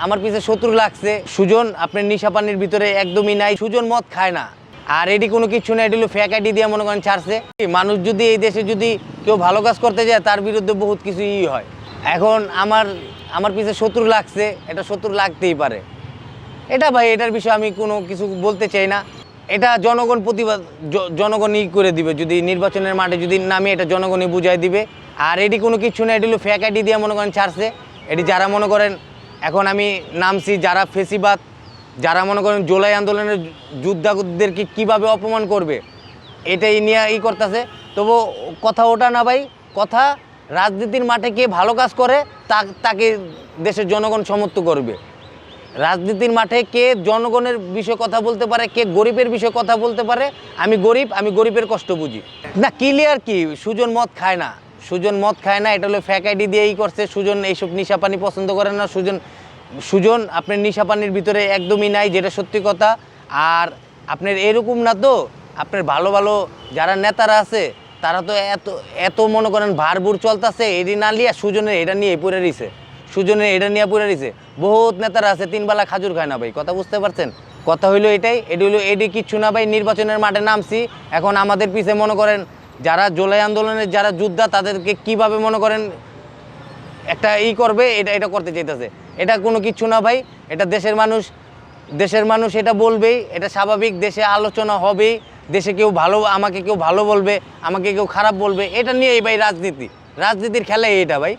আমার পিছে শত্রু লাগছে। সুজন আপনার নিশা পানির ভিতরে একদমই নাই। সুজন মদ খায় না, আর এটি কোনো কিছু না, এটি হলো ফেক আইডি দিয়ে মনে করেন ছাড়ছে। মানুষ যদি এই দেশে যদি কেউ ভালো কাজ করতে যায় তার বিরুদ্ধে বহুত কিছুই হয়। এখন আমার পিছে শত্রু লাগছে, এটা শত্রু লাগতেই পারে। এটা ভাই, এটার বিষয়ে আমি কোনো কিছু বলতে চাই না। এটা জনগণ প্রতিবাদ, জনগণই করে দিবে। যদি নির্বাচনের মাঠে যদি নামে, এটা জনগণই বুঝাই দিবে। আর এটি কোনো কিছু না, এটি হলো ফেক আইডি দিয়ে মনে করেন ছাড়ছে। এটি যারা মনে করেন এখন আমি নামছি, যারা ফেসিবাদ, যারা মনে করেন জুলাই আন্দোলনের যোদ্ধাদেরকে কীভাবে অপমান করবে এটাই নিয়ে করতেছে। তবু কথা ওটা না ভাই, কথা রাজনীতির মাঠে কে ভালো কাজ করে তাকে দেশের জনগণ সমর্থন করবে। রাজনীতির মাঠে কে জনগণের বিষয়ে কথা বলতে পারে, কে গরিবের বিষয়ে কথা বলতে পারে। আমি গরিবের কষ্ট বুঝি না। ক্লিয়ার কি, সুজন মদ খায় না, সুজন মদ খায় না, এটা হলো ফ্যাক আইডি দিয়েই করছে। সুজন এইসব নিশা পানি পছন্দ করে না। সুজন আপনার নিশা পানির ভিতরে একদমই নাই, যেটা সত্যি কথা। আর আপনার এরকম না তো, আপনার ভালো ভালো যারা নেতারা আছে তারা তো এত মনে করেন ভারভুর চলতেছে, এটি না লিয়া সুজনের এটা নিয়ে পড়ে রয়েছে। সুজনের এটা নিয়ে পড়ে রয়েছে। বহুত নেতারা আছে 3 বেলা খাজুর খায় না ভাই, কথা বুঝতে পারছেন? কথা হইলো এটাই, এটি কিচ্ছু না ভাই। নির্বাচনের মাঠে নামছি, এখন আমাদের পিছে মনে করেন যারা জুলাই আন্দোলনের যারা যোদ্ধা তাদেরকে কিভাবে মনে করেন একটা করবে, এটা করতে চাইতেছে। এটা কোনো কিছু না ভাই, এটা দেশের মানুষ এটা বলবেই, এটা স্বাভাবিক। দেশে আলোচনা হবেই, দেশে কেউ ভালো, আমাকে কেউ ভালো বলবে, আমাকে কেউ খারাপ বলবে, এটা নিয়েই ভাই রাজনীতির খেলাই এটা ভাই।